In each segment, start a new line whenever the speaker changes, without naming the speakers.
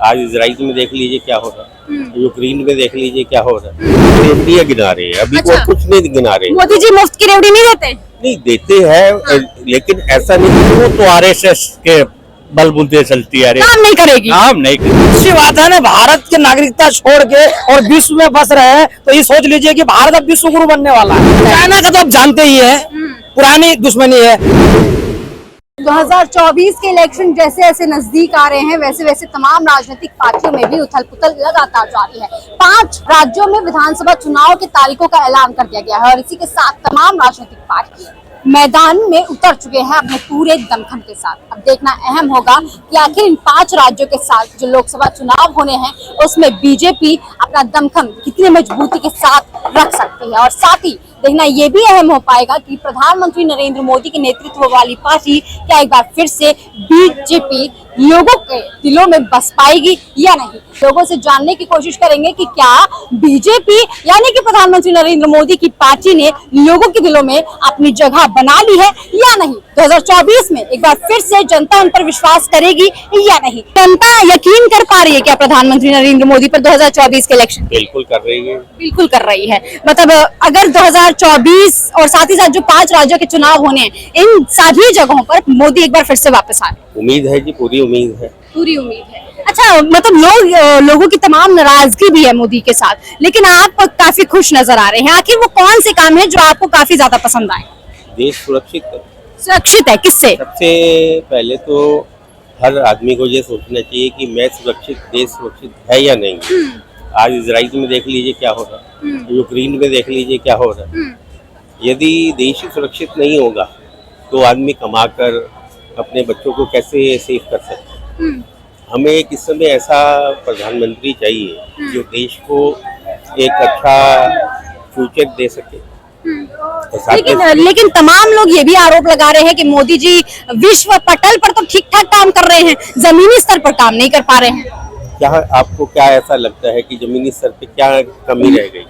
आज इजराइल में देख लीजिए क्या हो रहा है, यूक्रेन में देख लीजिए क्या हो रहा है। रेवड़ियाँ गिना रहे हैं, अभी
अच्छा।
कोई कुछ नहीं गिना रहे।
मोदी जी मुफ्त की रेवड़ी नहीं देते?
नहीं देते हैं, लेकिन ऐसा नहीं कि वो तो आरएसएस के बलबूते चलती है।
काम नहीं करेगी।
काम नहीं करेगी।
अच्छी बात है ना, भारत की नागरिकता छोड़ के और विश्व में बस रहे हैं, तो ये सोच लीजिए कि भारत अब विश्व गुरु बनने वाला है। चाइना का तो आप जानते ही है, पुरानी दुश्मनी है।
2024 के इलेक्शन जैसे जैसे नजदीक आ रहे हैं वैसे वैसे तमाम राजनीतिक पार्टियों में भी उथल पुथल लगातार जारी है। 5 राज्यों में विधानसभा चुनाव की तारीखों का ऐलान कर दिया गया है और इसी के साथ तमाम राजनीतिक पार्टी मैदान में उतर चुके हैं अपने पूरे दमखम के साथ। अब देखना अहम होगा कि आखिर इन 5 राज्यों के साथ जो लोकसभा चुनाव होने हैं उसमें बीजेपी अपना दमखम कितनी मजबूती के साथ रख सकती है, और साथ ही देखना ये भी अहम हो पाएगा कि प्रधानमंत्री नरेंद्र मोदी के नेतृत्व वाली पार्टी क्या एक बार फिर से बीजेपी लोगों के दिलों में बस पाएगी या नहीं। लोगों से जानने की कोशिश करेंगे कि क्या बीजेपी यानी कि प्रधानमंत्री नरेंद्र मोदी की पार्टी ने लोगों के दिलों में अपनी जगह बना ली है या नहीं। 2024 में एक बार फिर से जनता उन पर विश्वास करेगी या नहीं। जनता यकीन कर पा रही है क्या प्रधानमंत्री नरेंद्र मोदी पर 2024 के इलेक्शन?
बिल्कुल कर रही है।
बिल्कुल कर रही है। मतलब अगर 2024 और साथ ही साथ जो 5 राज्यों के चुनाव होने हैं, इन सभी जगहों पर मोदी एक बार फिर से वापस आ रहे हैं।
उम्मीद है जी, पूरी उम्मीद है।
पूरी उम्मीद है। अच्छा, मतलब लोगों की तमाम नाराजगी भी है मोदी के साथ, लेकिन आप काफी खुश नजर आ रहे हैं। आखिर वो कौन से काम है जो आपको काफी ज्यादा पसंद आए?
देश
सुरक्षित है किससे?
सबसे पहले तो हर आदमी को ये सोचना चाहिए कि मैं सुरक्षित, देश सुरक्षित है या नहीं। आज इजराइल में देख लीजिए क्या हो रहा है, यूक्रेन में देख लीजिए क्या हो रहा है। यदि देश ही सुरक्षित नहीं होगा तो आदमी कमाकर अपने बच्चों को कैसे सेफ कर सकते हैं। हमें एक इस समय ऐसा प्रधानमंत्री चाहिए जो देश को एक अच्छा फ्यूचर दे सके।
लेकिन तमाम लोग ये भी आरोप लगा रहे हैं कि मोदी जी विश्व पटल पर तो ठीक ठाक काम कर रहे हैं, जमीनी स्तर पर काम नहीं कर पा रहे हैं।
क्या आपको क्या ऐसा लगता है कि जमीनी स्तर पे क्या कमी रह गई?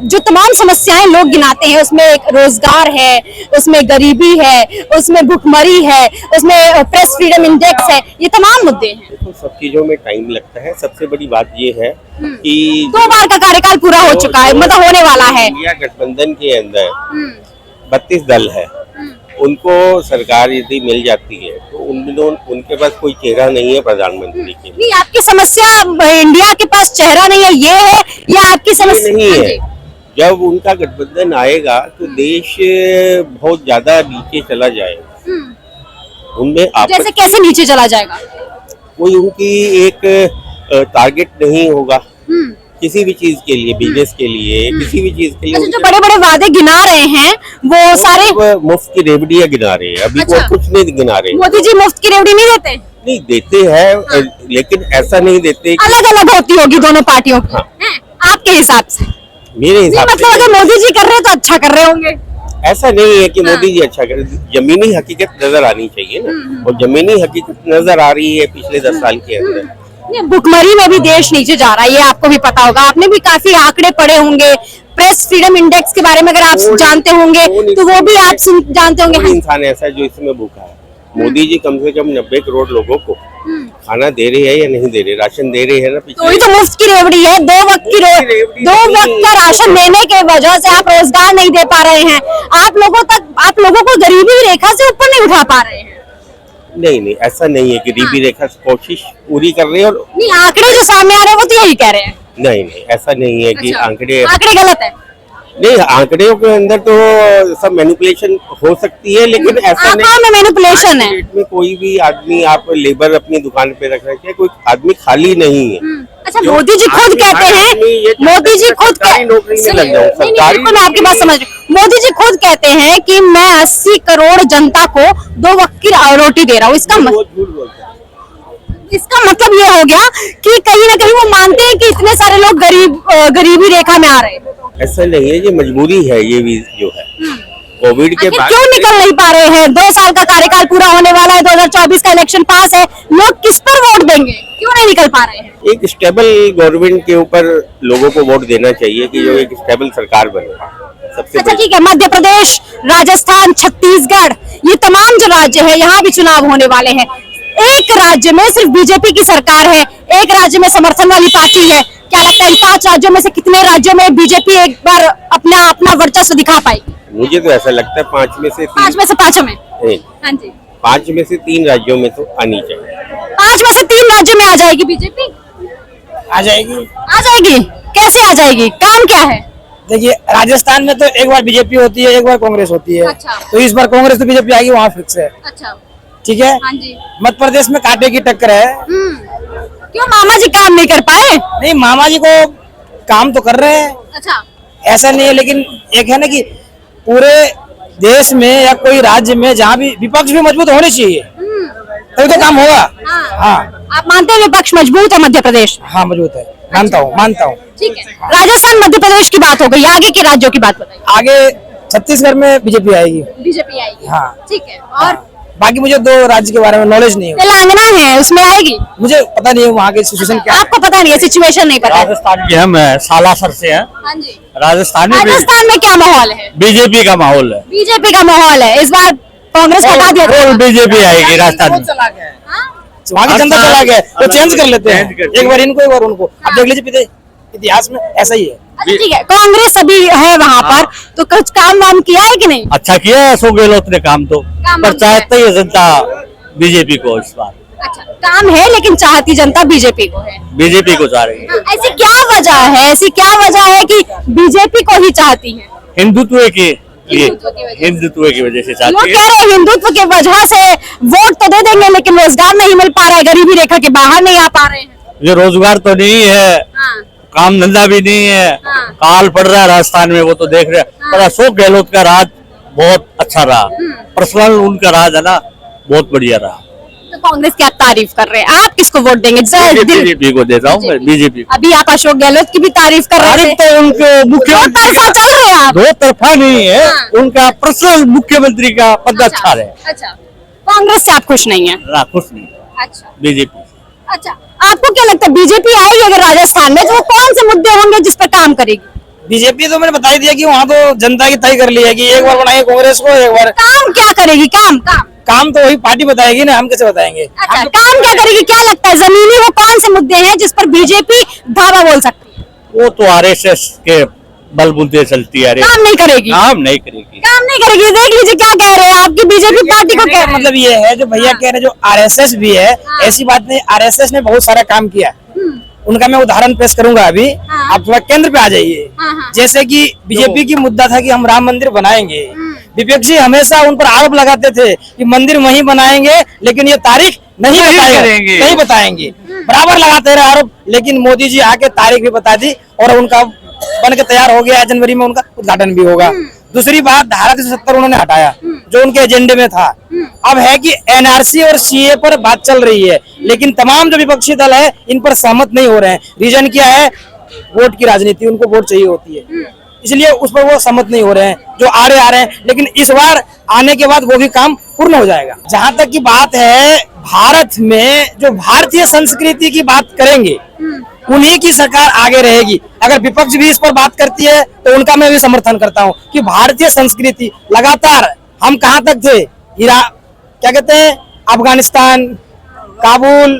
जो तमाम समस्याएं लोग गिनाते हैं उसमें एक रोजगार है, उसमें गरीबी है, उसमें भुखमरी है, उसमें प्रेस फ्रीडम इंडेक्स है, ये तमाम मुद्दे हैं।
देखो, सब चीजों में टाइम लगता है। सबसे बड़ी बात ये है कि
2 बार का कार्यकाल पूरा हो चुका है, मतलब होने वाला है।
इंडिया गठबंधन के अंदर 32 दल है, उनको सरकार यदि मिल जाती है तो उनके पास कोई चेहरा नहीं है प्रधानमंत्री के लिए।
नहीं, आपकी समस्या इंडिया के पास चेहरा नहीं है ये है, या आपकी समस्या
नहीं है? जब उनका गठबंधन आएगा तो देश बहुत ज्यादा नीचे चला जाएगा। उनमें
जैसे कैसे नीचे चला जाएगा?
कोई उनकी एक टारगेट नहीं होगा किसी भी चीज के लिए, बिजनेस के लिए, किसी भी चीज के लिए।
अच्छा, जो बड़े बड़े वादे गिना रहे हैं वो सारे
मुफ्त की रेवड़ियाँ गिना रहे हैं, अभी
अच्छा।
कुछ नहीं गिना रहे।
मोदी जी मुफ्त की रेवड़ी नहीं देते?
नहीं देते हैं, लेकिन ऐसा नहीं देते।
अलग अलग होती होगी दोनों पार्टियों की। हैं? आपके हिसाब से?
मेरे हिसाब
मतलब
से
अगर मोदी जी कर रहे हैं तो अच्छा कर रहे होंगे।
ऐसा नहीं है कि मोदी जी अच्छा कर, जमीनी हकीकत नजर आनी चाहिए ना, और जमीनी हकीकत नजर आ रही है पिछले 10 साल के अंदर।
भुखमरी में भी देश नीचे जा रहा है, ये आपको भी पता होगा, आपने भी काफी आंकड़े पढ़े होंगे। प्रेस फ्रीडम इंडेक्स के बारे में अगर आप जानते होंगे तो वो भी आप जानते होंगे।
इंसान ऐसा जो इसमें भूखा है। मोदी जी कम से कम 90 करोड़ लोगों को खाना दे रहे हैं या नहीं दे रहे, राशन दे रहे हैं ना।
तो ये तो मुफ्त की रेवड़ी है, 2 वक्त का राशन देने के वजह से आप रोजगार नहीं दे पा रहे हैं। आप लोगों को गरीबी रेखा से ऊपर नहीं उठा पा रहे हैं।
नहीं, ऐसा नहीं है। गरीबी रेखा से कोशिश पूरी कर रहे हैं। और
नहीं, आंकड़े जो सामने आ रहे हैं वो तो यही कह रहे हैं।
नहीं, ऐसा नहीं है कि आंकड़े
गलत है।
नहीं, आंकड़ों के अंदर तो सब मैनिपुलेशन हो सकती है, लेकिन ऐसा नहीं
में मैनिपुलेशन है।
में कोई भी आदमी, आप लेबर अपनी दुकान पे रख रहे हैं, कोई आदमी खाली नहीं है।
अच्छा, मोदी जी खुद कहते हैं, मोदी जी खुद
नौकरी में लग जाओ सरकारी।
मैं आपकी बात समझ रही हूँ। मोदी जी खुद कहते हैं कि मैं 80 करोड़ जनता को 2 वक्त की रोटी दे रहा हूँ। इसका मतलब ये हो गया कि कहीं ना कहीं वो मानते हैं कि इतने सारे लोग गरीबी रेखा में आ रहे हैं।
ऐसा नहीं है, ये मजबूरी है। ये भी जो है कोविड के बाद
क्यों निकल नहीं पा रहे हैं? 2 साल का कार्यकाल पूरा होने वाला है, 2024 का इलेक्शन पास है, लोग किस पर वोट देंगे? क्यों नहीं निकल पा रहे हैं?
एक स्टेबल गवर्नमेंट के ऊपर लोगों को वोट देना चाहिए कि जो एक स्टेबल सरकार बने। सबसे
अच्छा ठीक है, मध्य प्रदेश, राजस्थान, छत्तीसगढ़, ये तमाम जो राज्य है यहाँ भी चुनाव होने वाले हैं। एक राज्य में सिर्फ बीजेपी की सरकार है, एक राज्य में समर्थन वाली पार्टी है। क्या लगता है इन 5 राज्यों में से कितने राज्यों में बीजेपी एक बार अपना वर्चस्व दिखा पाएगी?
मुझे तो ऐसा लगता है 5 में से
5 में से 5 में?
नहीं,
हाँ जी,
5 में से 3 राज्यों में तो आनी चाहिए।
5 में से 3 राज्यों में आ जाएगी बीजेपी?
आ जाएगी।
आ जाएगी, कैसे आ जाएगी, काम क्या है?
देखिए, राजस्थान में तो एक बार बीजेपी होती है, एक बार कांग्रेस होती है।
अच्छा।
तो इस बार कांग्रेस तो बीजेपी आएगी, वहाँ फिक्स है।
अच्छा,
ठीक है।
हाँ जी।
मध्य प्रदेश में कांटे की टक्कर है।
क्यों मामा जी काम नहीं कर पाए?
नहीं, मामा जी को काम तो कर रहे हैं,
अच्छा,
ऐसा नहीं है, लेकिन एक है ना कि पूरे देश में या कोई राज्य में जहाँ भी विपक्ष भी मजबूत होनी चाहिए, तभी तो काम होगा। हाँ,
आप मानते हैं विपक्ष मजबूत है मध्य प्रदेश?
हाँ मजबूत है, मानता हूँ।
ठीक है, राजस्थान मध्य प्रदेश की बात हो गई, आगे के राज्यों की बात बताइए।
आगे छत्तीसगढ़ में बीजेपी आएगी।
बीजेपी आएगी?
हाँ।
ठीक है, और
बाकी मुझे 2 राज्य के बारे में नॉलेज नहीं है,
तेलंगाना है, उसमें आएगी?
मुझे पता नहीं है वहाँ की सिचुएशन क्या है।
आपको पता नहीं है, सिचुएशन नहीं पता?
राजस्थान की हम सालासर से हैं।
हाँ जी।
राजस्थान में
राजस्थान में क्या माहौल है?
बीजेपी का माहौल है।
बीजेपी का माहौल है, इस बार कांग्रेस को हटा दिया था।
बीजेपी आएगी राजस्थान में।
हाँ?
वहाँ की जनता चला गया, वो चेंज कर लेते हैं,
चेंज करते
एक बार इनको एक बार उनको। अब देख लीजिए इतिहास में ऐसा ही है।
अच्छा ठीक है, कांग्रेस अभी है वहाँ पर, तो कुछ काम वाम किया है कि नहीं?
अच्छा किया है अशोक गहलोत ने काम तो,
काम
पर
किया है।
चाहते ही जनता बीजेपी को इस बार।
अच्छा, काम है लेकिन चाहती जनता बीजेपी को है।
बीजेपी को चाह रही है।
हाँ, ऐसी क्या वजह है, ऐसी क्या वजह है कि बीजेपी को ही चाहती है?
हिंदुत्व के लिए,
हिंदुत्व की वजह से।
हिंदुत्व की वजह से
लोग
चाहती
कह
है।
रहे हैं हिंदुत्व की वजह से वोट तो दे देंगे लेकिन रोजगार नहीं मिल पा रहा है, गरीबी रेखा के बाहर नहीं आ पा रहे हैं।
ये रोजगार तो नहीं है,
हाँ,
काम धंधा भी नहीं है,
हाँ।
काल पड़ रहा है राजस्थान में, वो तो देख रहे हैं। पर अशोक गहलोत का राज बहुत अच्छा रहा, पर्सनल उनका राज है ना, बहुत बढ़िया रहा।
तो कांग्रेस की आप तारीफ कर रहे हैं, आप किसको वोट देंगे?
बीजेपी को देता हूँ मैं, बीजेपी को।
अभी आप अशोक गहलोत की भी तारीफ कर रहे थे,
तो उनके
दो
मुख्यमंत्री
तरफा चल रहे हैं आप।
दो तरफा नहीं है,
हाँ।
उनका पर्सनल मुख्यमंत्री का पद अच्छा है।
अच्छा, कांग्रेस से आप खुश नहीं है?
ना, खुश नहीं,
अच्छा
बीजेपी।
अच्छा, आपको क्या लगता है बीजेपी आएगी अगर राजस्थान में, तो वो कौन से मुद्दे होंगे जिस पर काम करेगी?
बीजेपी तो मैंने बता ही दिया कि वहाँ तो जनता की तय कर ली है कि एक बार बनाएंगे कांग्रेस को, एक बार
काम क्या करेगी? काम काम
काम तो वही पार्टी बताएगी ना, हम कैसे बताएंगे।
अच्छा, काम क्या करेगी? क्या लगता है जमीनी वो कौन से मुद्दे हैं जिस पर बीजेपी धावा बोल सकती है?
वो तो आरएसएस के बलबूते चलती है।
काम नहीं करेगी?
काम नहीं करेगी।
काम नहीं करेगी, देख लीजिए क्या कह रहे हैं, आपकी बीजेपी पार्टी को कह रहे हैं।
मतलब ये है जो भैया कह रहे हैं, जो आरएसएस भी है, ऐसी बात नहीं, आरएसएस ने बहुत सारा काम किया, उनका मैं उदाहरण पेश करूंगा अभी।
हाँ।
आप थोड़ा केंद्र पे आ जाइए।
हाँ।
जैसे कि बीजेपी की मुद्दा था कि हम राम मंदिर बनाएंगे, विपक्षी हमेशा उन पर आरोप लगाते थे कि मंदिर वहीं बनाएंगे लेकिन ये तारीख नहीं
करेंगे।
नहीं बताएंगे, बराबर लगाते रहे आरोप। लेकिन मोदी जी आके तारीख भी बता दी और उनका बन के तैयार हो गया, जनवरी में उनका उद्घाटन भी होगा। दूसरी बात, धारा 370 उन्होंने हटाया जो उनके एजेंडे में था। अब है कि एनआरसी और सीए पर बात चल रही है, लेकिन तमाम जो विपक्षी दल है इन पर सहमत नहीं हो रहे हैं। रीजन क्या है? वोट की राजनीति, उनको वोट चाहिए होती है, इसलिए उस पर वो सहमत नहीं हो रहे हैं। जो आ रहे हैं, लेकिन इस बार आने के बाद वो भी काम पूर्ण हो जाएगा। जहां तक की बात है, भारत में जो भारतीय संस्कृति की बात करेंगे उन्हीं की सरकार आगे रहेगी। अगर विपक्ष भी इस पर बात करती है तो उनका मैं भी समर्थन करता हूं कि भारतीय संस्कृति लगातार, हम कहां तक थे, क्या कहते हैं, अफगानिस्तान, काबुल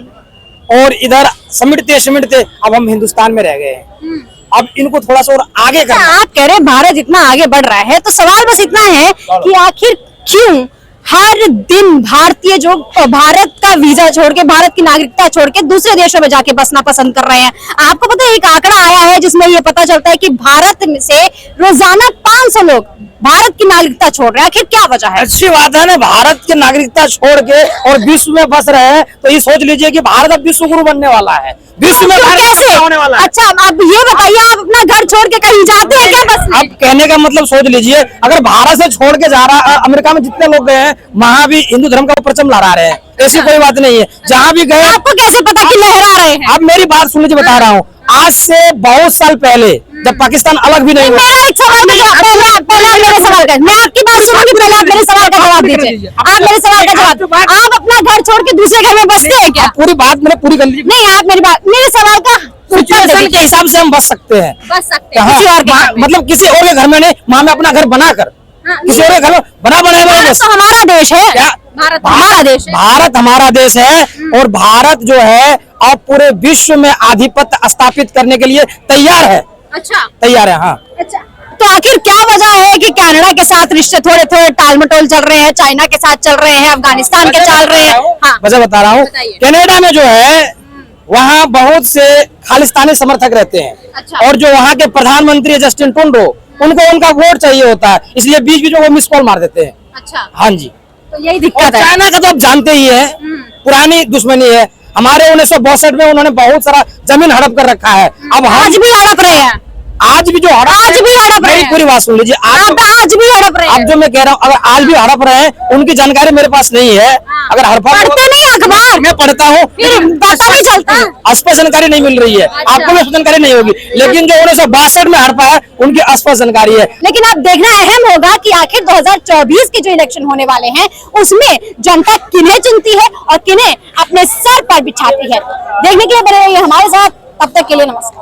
और इधर सिमटते अब हम हिंदुस्तान में रह गए हैं। अब इनको थोड़ा सा और आगे करना।
आप कह रहे हैं भारत इतना आगे बढ़ रहा है, तो सवाल बस इतना है कि आखिर क्यों हर दिन भारतीय जो भारत का वीजा छोड़ के, भारत की नागरिकता छोड़ के दूसरे देशों में जाके बसना पसंद कर रहे हैं? आपको पता है एक आंकड़ा आया है जिसमें ये पता चलता है कि भारत से रोजाना 500 लोग भारत की नागरिकता छोड़ रहे हैं। आखिर क्या वजह है?
अच्छी बात है ना, भारत की नागरिकता छोड़ के और विश्व में बस रहे हैं, तो ये सोच लीजिए कि भारत अब विश्व गुरु बनने वाला है, विश्व में भारत
कैसे
होने वाला है।
अच्छा, अब ये बताइए, आप अपना घर छोड़ के कहीं जाते हैं क्या बस में?
अब कहने का मतलब सोच लीजिए, अगर भारत से छोड़ के जा रहा, अमेरिका में जितने लोग गए हैं वहां भी हिंदू धर्म का परचम लहरा रहे हैं, ऐसी कोई बात नहीं है। जहाँ भी गए,
आपको कैसे पता कि लहरा रहे हैं?
अब मेरी बात सुन लीजिए, बता रहा हूँ, आज से बहुत साल पहले जब पाकिस्तान अलग भी नहीं हुआ।
मेरा एक सवाल का जवाब, पहले आप मेरे सवाल का, मैं आपकी बात सुनूंगी, पहले आप मेरे सवाल का जवाब दीजिए। आप मेरे सवाल का जवाब, आप अपना घर छोड़ के दूसरे घर में बसते हैं क्या?
पूरी बात मैंने पूरी कर ली।
नहीं, आप मेरी बात, मेरे सवाल का
सिचुएशन के हिसाब से हम बच सकते हैं,
बस सकते हैं
हाँ,
किसी और के घर में।
मतलब किसी और के घर में नहीं, वहाँ में अपना घर बनाकर
हाँ,
किसी और के घर में बना
भारत तो हमारा देश है।
क्या
भारत हमारा देश है।
भारत हमारा देश है और भारत जो है अब पूरे विश्व में आधिपत्य स्थापित करने के लिए तैयार है।
अच्छा
तैयार है, हाँ।
अच्छा, तो आखिर क्या वजह है कि कनाडा के साथ रिश्ते थोड़े थोड़े टाल मटोल चल रहे हैं, चाइना के साथ चल रहे हैं, अफगानिस्तान के चल रहे हैं? हाँ,
वजह बता रहा हूँ।
बताइए।
कनाडा में जो है वहाँ बहुत से खालिस्तानी समर्थक रहते हैं।
अच्छा।
और जो वहाँ के प्रधानमंत्री है जस्टिन ट्रूडो, उनको उनका वोट चाहिए होता है, इसलिए बीच बीच में वो मिस कॉल मार देते हैं।
अच्छा,
हाँ जी।
तो यही
और
दिक्कत है।
चाइना का तो आप जानते ही है, पुरानी दुश्मनी है। हमारे 1962 में उन्होंने बहुत सारा जमीन हड़प कर रखा है। अब
आज भी हड़प रहे हैं,
आज भी जो हड़प
आज भी हड़प रहे
मेरी
हैं।
पूरी बात सुन लीजिए।
आज भी हड़प रहे
अब
हैं।
जो मैं कह रहा हूँ, अगर आज भी हड़प रहे हैं, उनकी जानकारी मेरे पास नहीं है। अगर हड़पा
पढ़ते नहीं अखबार,
मैं पढ़ता हूँ,
फिर पता नहीं चलता।
स्पष्ट जानकारी नहीं मिल रही है।
अच्छा।
आपको भी जानकारी नहीं होगी, लेकिन जो 1962 में हड़पा है उनकी स्पष्ट जानकारी है।
लेकिन अब देखना अहम होगा कि आखिर 2024 के जो इलेक्शन होने वाले हैं उसमें जनता किन्हें चुनती है और किन्हें अपने सर पर बिछाती है। देखने के लिए बने रहिए हमारे साथ, तब तक के लिए नमस्कार।